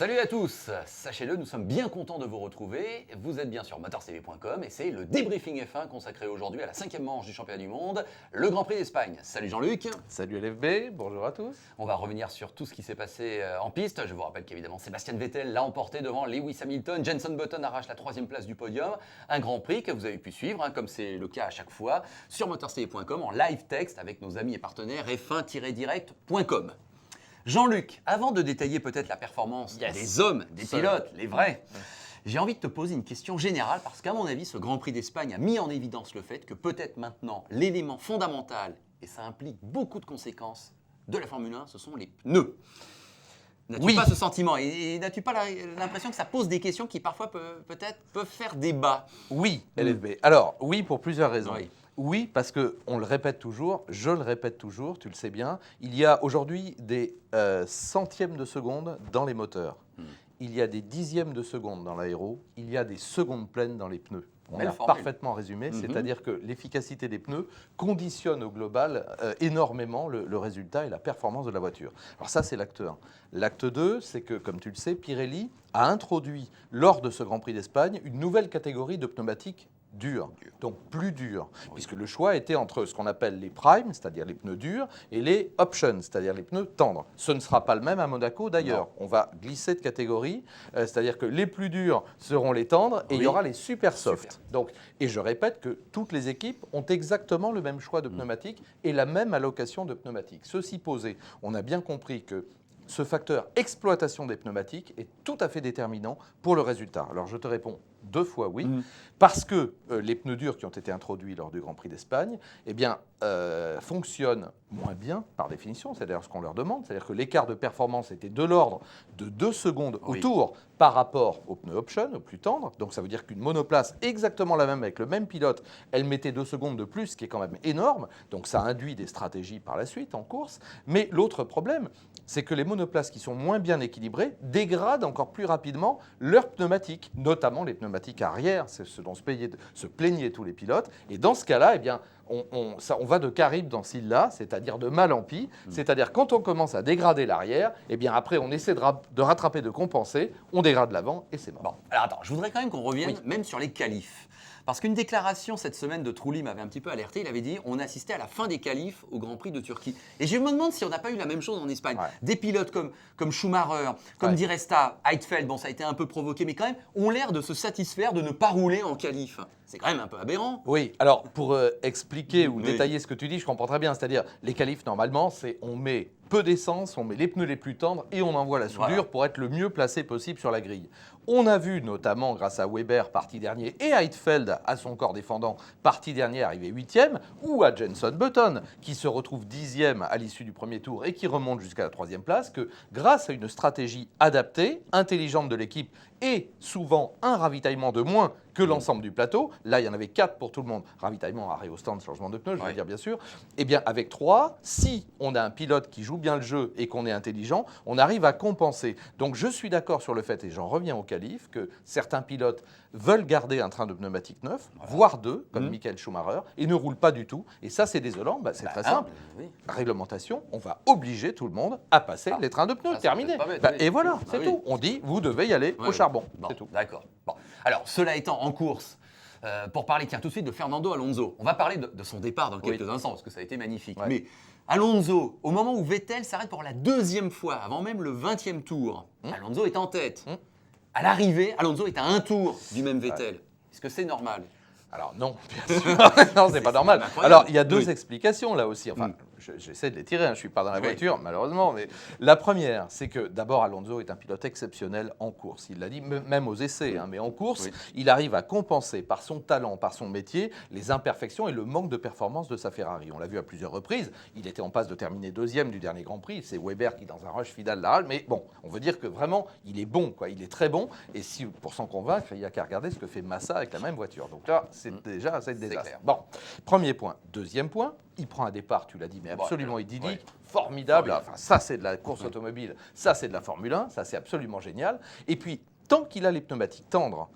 Salut à tous, sachez-le, nous sommes bien contents de vous retrouver. Vous êtes bien sur motorcv.com et c'est le débriefing F1 consacré aujourd'hui à la 5e manche du championnat du monde, le Grand Prix d'Espagne. Salut Jean-Luc. Salut LFB, bonjour à tous. On va revenir sur tout ce qui s'est passé en piste. Je vous rappelle qu'évidemment Sébastien Vettel l'a emporté devant Lewis Hamilton. Jenson Button arrache la 3e place du podium. Un Grand Prix que vous avez pu suivre, comme c'est le cas à chaque fois, sur motorcv.com en live texte avec nos amis et partenaires f1-direct.com. Jean-Luc, avant de détailler peut-être la performance des hommes, des pilotes, les vrais, j'ai envie de te poser une question générale parce qu'à mon avis, ce Grand Prix d'Espagne a mis en évidence le fait que peut-être maintenant, l'élément fondamental, et ça implique beaucoup de conséquences de la Formule 1, ce sont les pneus. N'as-tu pas ce sentiment et n'as-tu pas l'impression que ça pose des questions qui parfois peuvent faire débat? Oui, LFB. Alors, oui, pour plusieurs raisons. Oui. Oui, parce qu'on le répète toujours, je le répète toujours, tu le sais bien, il y a aujourd'hui des centièmes de seconde dans les moteurs. Il y a des dixièmes de seconde dans l'aéro, il y a des secondes pleines dans les pneus. On a parfaitement résumé, c'est-à-dire que l'efficacité des pneus conditionne au global énormément le résultat et la performance de la voiture. Alors ça, c'est l'acte 1. L'acte 2, c'est que, comme tu le sais, Pirelli a introduit, lors de ce Grand Prix d'Espagne, une nouvelle catégorie de pneumatiques durs, donc plus durs, puisque le choix était entre ce qu'on appelle les primes, c'est-à-dire les pneus durs, et les options, c'est-à-dire les pneus tendres. Ce ne sera pas le même à Monaco d'ailleurs. On va glisser de catégorie, c'est-à-dire que les plus durs seront les tendres et il y aura les super soft. Donc, et je répète que toutes les équipes ont exactement le même choix de pneumatiques et la même allocation de pneumatiques. Ceci posé, on a bien compris que ce facteur exploitation des pneumatiques est tout à fait déterminant pour le résultat. Alors je te réponds 2 fois oui, parce que les pneus durs qui ont été introduits lors du Grand Prix d'Espagne fonctionnent moins bien par définition, c'est d'ailleurs ce qu'on leur demande, c'est-à-dire que l'écart de performance était de l'ordre de 2 secondes au tour par rapport aux pneus option, aux plus tendres, donc ça veut dire qu'une monoplace exactement la même avec le même pilote, elle mettait 2 secondes de plus, ce qui est quand même énorme, donc ça induit des stratégies par la suite en course, mais l'autre problème, c'est que les monoplaces qui sont moins bien équilibrées dégradent encore plus rapidement leurs pneumatiques, notamment les pneumatiques arrière, c'est ce dont se plaignaient tous les pilotes. Et dans ce cas-là, eh bien, on va de Caribe dans Scylla, c'est-à-dire de mal en pis, c'est-à-dire quand on commence à dégrader l'arrière, eh bien après on essaie de rattraper, de compenser, on dégrade l'avant et c'est mort. Bon, alors attends, je voudrais quand même qu'on revienne même sur les qualifs. Parce qu'une déclaration cette semaine de Trulli m'avait un petit peu alerté. Il avait dit on assistait à la fin des qualifs au Grand Prix de Turquie. Et je me demande si on n'a pas eu la même chose en Espagne. Des pilotes comme Schumacher, comme Di Resta, Heidfeld, bon ça a été un peu provoqué, mais quand même ont l'air de se satisfaire de ne pas rouler en qualif. C'est quand même un peu aberrant. Oui, alors pour expliquer ou détailler ce que tu dis, je comprends très bien. C'est-à-dire les qualifs normalement, c'est on met peu d'essence, on met les pneus les plus tendres et on envoie la soudure pour être le mieux placé possible sur la grille. On a vu notamment grâce à Weber, parti dernier, et Heidfeld, à son corps défendant, parti dernier, arrivé 8e, ou à Jenson Button, qui se retrouve 10e à l'issue du premier tour et qui remonte jusqu'à la 3e place, que grâce à une stratégie adaptée, intelligente de l'équipe et souvent un ravitaillement de moins que l'ensemble du plateau, là il y en avait 4 pour tout le monde, ravitaillement, arrêt au stand, changement de pneus, je veux dire bien sûr, et bien avec 3, si on a un pilote qui joue bien le jeu et qu'on est intelligent, on arrive à compenser. Donc je suis d'accord sur le fait, et j'en reviens au qualif, que certains pilotes veulent garder un train de pneumatiques neuf, voire 2, comme Michael Schumacher, et ne roulent pas du tout. Et ça c'est désolant, c'est très simple. Réglementation, on va obliger tout le monde à passer les trains de pneus, terminé. Et voilà, c'est tout. On dit, vous devez y aller au charbon, c'est tout. D'accord. Bon. Alors, cela étant en course, pour parler tout de suite de Fernando Alonso, on va parler de son départ dans quelques instants, parce que ça a été magnifique. Mais Alonso, au moment où Vettel s'arrête pour la 2e fois, avant même le 20e tour, Alonso est en tête. À l'arrivée, Alonso est à un tour du même Vettel. Est-ce que c'est normal? Alors non, bien sûr. Non, c'est pas normal. Alors, il y a 2 explications là aussi. Enfin, j'essaie de les tirer, je ne suis pas dans la voiture, malheureusement. Mais la première, c'est que d'abord, Alonso est un pilote exceptionnel en course. Il l'a dit, même aux essais, mais en course, il arrive à compenser par son talent, par son métier, les imperfections et le manque de performance de sa Ferrari. On l'a vu à plusieurs reprises. Il était en passe de terminer 2e du dernier Grand Prix. C'est Weber qui, dans un rush final, la râle. Mais bon, on veut dire que vraiment, il est bon, quoi. Il est très bon. Et si, pour s'en convaincre, il n'y a qu'à regarder ce que fait Massa avec la même voiture. Donc là, c'est déjà assez désastre. Bon, premier point. Deuxième point, il prend un départ, tu l'as dit, mais absolument idyllique, formidable. Enfin, ça, c'est de la course automobile, ça, c'est de la Formule 1, ça, c'est absolument génial. Et puis, tant qu'il a les pneumatiques tendres,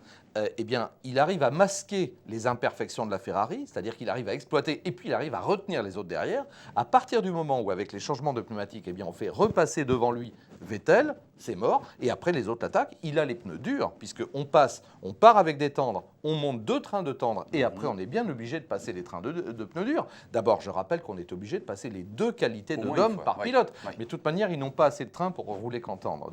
eh bien, il arrive à masquer les imperfections de la Ferrari, c'est-à-dire qu'il arrive à exploiter et puis il arrive à retenir les autres derrière. À partir du moment où, avec les changements de pneumatiques, eh bien, on fait repasser devant lui Vettel, c'est mort. Et après, les autres l'attaquent. Il a les pneus durs, puisqu'on part avec des tendres, on monte 2 trains de tendres, et après, on est bien obligé de passer les trains de pneus durs. D'abord, je rappelle qu'on est obligé de passer les 2 qualités de gomme par pilote. Mais de toute manière, ils n'ont pas assez de trains pour rouler qu'en tendre.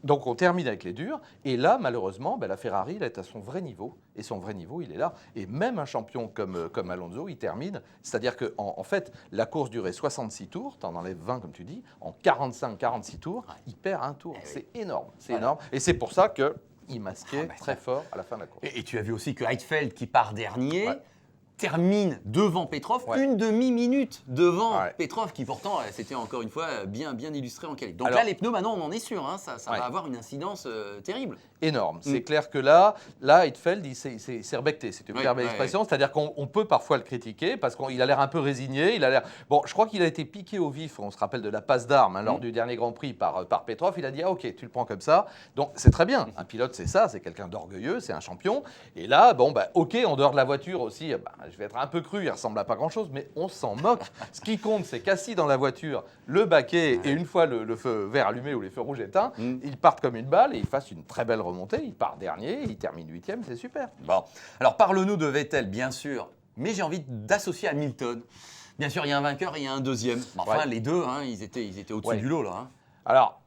Donc, on termine avec les durs. Et là, malheureusement, la Ferrari, elle est à son vrai niveau. Et son vrai niveau, il est là. Et même un champion comme Alonso, il termine. C'est-à-dire qu'en fait, la course durait 66 tours, t'en enlèves 20 comme tu dis, en 45-46 tours, il perd un tour. C'est énorme, c'est énorme. Et c'est pour ça qu'il masquait très fort à la fin de la course. Et tu as vu aussi que Heidfeld, qui part dernier, termine devant Petrov, une demi-minute devant Petrov, qui pourtant, c'était encore une fois bien illustré en qualité. Donc là, les pneus, maintenant, on en est sûr, hein, ça va avoir une incidence terrible. Énorme. C'est clair que là, Heidfeld, il s'est rebecté. C'est une très belle expression. C'est-à-dire qu'on peut parfois le critiquer parce qu'il a l'air un peu résigné. Bon, je crois qu'il a été piqué au vif. On se rappelle de la passe d'armes lors du dernier Grand Prix par Petrov. Il a dit, ok, tu le prends comme ça. Donc, c'est très bien. Un pilote, c'est ça. C'est quelqu'un d'orgueilleux. C'est un champion. Et là, ok, en dehors de la voiture aussi, je vais être un peu cru. Il ressemble à pas grand-chose, mais on s'en moque. Ce qui compte, c'est qu'assis dans la voiture, le baquet, et une fois le feu vert allumé ou les feux rouges éteints, ils partent comme une balle et ils fassent une très belle remontée, il part dernier, il termine 8e, c'est super. Bon, alors parle-nous de Vettel, bien sûr, mais j'ai envie d'associer Hamilton. Bien sûr, il y a un vainqueur et il y a un deuxième. Enfin, les deux, ils étaient au-dessus du lot, là. Hein. Alors,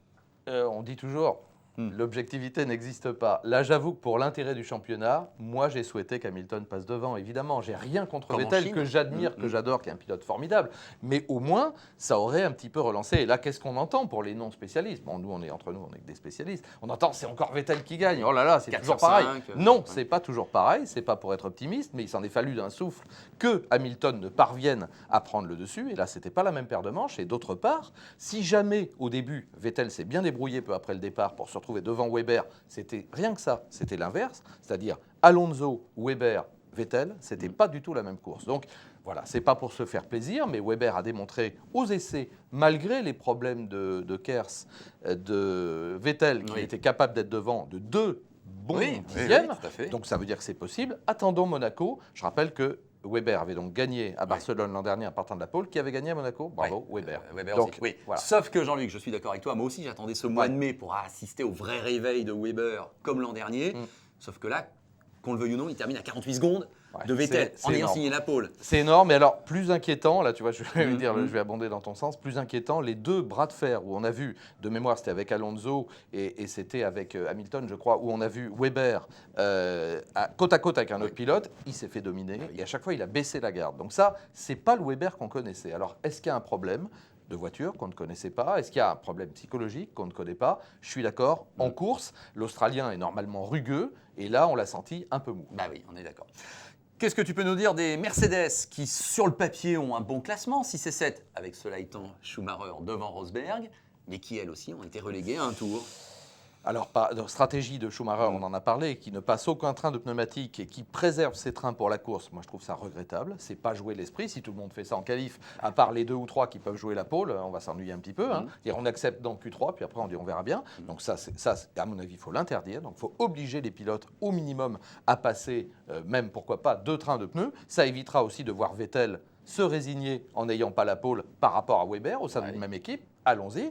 on dit toujours, l'objectivité n'existe pas. Là, j'avoue que pour l'intérêt du championnat, moi, j'ai souhaité qu'Hamilton passe devant, évidemment. J'ai rien contre Vettel, que j'admire, que j'adore, qui est un pilote formidable. Mais au moins, ça aurait un petit peu relancé. Et là, qu'est-ce qu'on entend pour les non-spécialistes? Bon, nous, on est que des spécialistes. On entend, c'est encore Vettel qui gagne. Oh là là, c'est toujours pareil. Non, c'est pas toujours pareil. C'est pas pour être optimiste, mais il s'en est fallu d'un souffle que Hamilton ne parvienne à prendre le dessus. Et là, c'était pas la même paire de manches. Et d'autre part, si jamais, au début, Vettel s'est bien débrouillé peu après le départ pour se retrouver devant Weber, c'était rien que ça, c'était l'inverse, c'est-à-dire Alonso, Weber, Vettel, c'était pas du tout la même course. Donc voilà, c'est pas pour se faire plaisir, mais Weber a démontré aux essais, malgré les problèmes de Kers, de Vettel, qu'il était capable d'être devant de 2 bons dixièmes. Donc ça veut dire que c'est possible. Attendons Monaco. Je rappelle que Weber avait donc gagné à Barcelone l'an dernier en partant de la pole. Qui avait gagné à Monaco? Bravo, Weber. Donc, aussi. Voilà. Sauf que Jean-Luc, je suis d'accord avec toi, moi aussi j'attendais ce mois de mai pour assister au vrai réveil de Weber comme l'an dernier. Sauf que là, qu'on le veuille ou non, il termine à 48 secondes de Vettel en ayant signé la pole. C'est énorme, mais alors plus inquiétant, là tu vois, je vais abonder dans ton sens, plus inquiétant, les 2 bras de fer où on a vu, de mémoire c'était avec Alonso et c'était avec Hamilton je crois, où on a vu Weber côte à côte avec un autre pilote, il s'est fait dominer et à chaque fois il a baissé la garde. Donc ça, c'est pas le Weber qu'on connaissait. Alors est-ce qu'il y a un problème de voiture qu'on ne connaissait pas? Est-ce qu'il y a un problème psychologique qu'on ne connaît pas? Je suis d'accord. En course, l'Australien est normalement rugueux et là, on l'a senti un peu mou. Bah oui, on est d'accord. Qu'est-ce que tu peux nous dire des Mercedes qui, sur le papier, ont un bon classement, 6 et 7, avec cela étant Schumacher devant Rosberg, mais qui, elles aussi, ont été reléguées à un tour? Alors, de stratégie de Schumacher, on en a parlé, qui ne passe aucun train de pneumatique et qui préserve ses trains pour la course. Moi, je trouve ça regrettable. C'est pas jouer l'esprit. Si tout le monde fait ça en qualif, à part les 2 ou 3 qui peuvent jouer la pole, on va s'ennuyer un petit peu. Hein. On accepte dans Q3, puis après on dit on verra bien. Donc ça, à mon avis, il faut l'interdire. Donc il faut obliger les pilotes au minimum à passer, même pourquoi pas, 2 trains de pneus. Ça évitera aussi de voir Vettel se résigner en n'ayant pas la pole par rapport à Weber au sein d'une même équipe. Allons-y,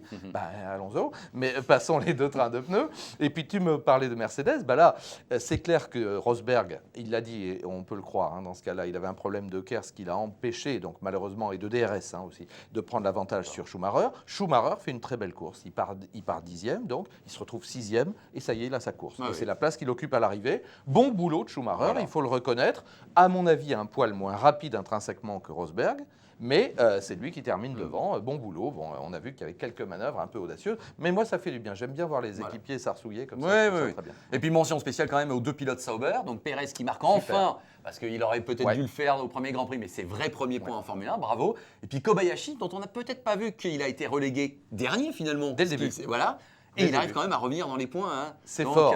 allons-y, mais passons les 2 trains de pneus. Et puis tu me parlais de Mercedes, là, c'est clair que Rosberg, il l'a dit, et on peut le croire, dans ce cas-là, il avait un problème de Kers qui l'a empêché, donc malheureusement, et de DRS aussi, de prendre l'avantage sur Schumacher. Schumacher fait une très belle course, il part 10e, donc il se retrouve 6e, et ça y est, il a sa course. Et c'est la place qu'il occupe à l'arrivée. Bon boulot de Schumacher, il faut le reconnaître. À mon avis, un poil moins rapide intrinsèquement que Rosberg, mais c'est lui qui termine devant. Bon boulot. Bon, on a vu qu'il y avait quelques manœuvres un peu audacieuses. Mais moi, ça fait du bien. J'aime bien voir les équipiers s'arsouiller comme ça. Très bien. Et puis, mention spéciale quand même aux 2 pilotes Sauber. Donc, Pérez qui marque enfin, parce qu'il aurait peut-être dû le faire au premier Grand Prix, mais c'est vrai premier point en Formule 1. Bravo. Et puis, Kobayashi, dont on n'a peut-être pas vu qu'il a été relégué dernier finalement. Dès le début. Voilà. Et il arrive quand même à revenir dans les points. Hein. C'est fort.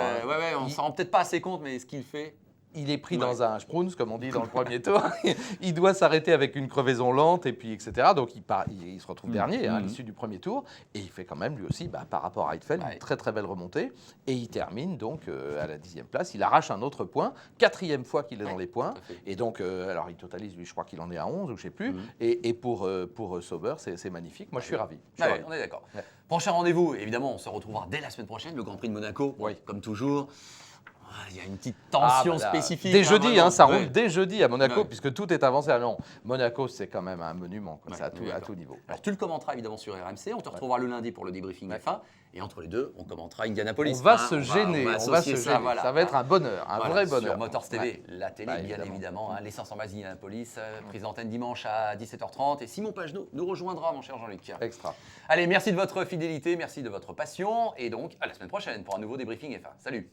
On ne s'en rend peut-être pas assez compte, mais ce qu'il fait... Il est pris dans un Spruns, comme on dit dans le premier tour. Il doit s'arrêter avec une crevaison lente, et puis etc. Donc il se retrouve dernier à l'issue du premier tour. Et il fait quand même, lui aussi, par rapport à Heidfeld, une très très belle remontée. Et il termine donc à la 10e place. Il arrache un autre point, 4e fois qu'il est dans les points. Et donc, alors il totalise, lui, je crois qu'il en est à 11, ou je ne sais plus. Et pour Sauber, c'est magnifique. Moi, je suis ravi. On est d'accord. Prochain rendez-vous, évidemment, on se retrouvera dès la semaine prochaine, le Grand Prix de Monaco. Bon, Oui. comme toujours, il y a une petite tension Voilà. spécifique. Dès jeudi, vraiment. ça Ouais. roule dès jeudi à Monaco, Ouais. puisque tout est avancé. Ah non, Monaco, c'est quand même un monument, quoi. Ouais, C'est à oui, tout d'accord. niveau. Alors tu le commenteras évidemment sur RMC, on te retrouvera le lundi pour le débriefing Ouais. F1, et entre les deux, on commentera Indianapolis. On va Hein, se gêner, on va associer se ça, gêner. voilà. Ça va être un bonheur, un Voilà, vrai bonheur. Sur Motors TV, Ouais. la télé, Bah, bien évidemment. évidemment. Hein, les 500 miles d'Indianapolis, prise d'antenne dimanche à 17h30. Et Simon Pagenaud nous rejoindra, mon cher Jean-Luc. Extra. Allez, merci de votre fidélité, merci de votre passion. Et donc, à la semaine prochaine pour un nouveau débriefing F1. Salut!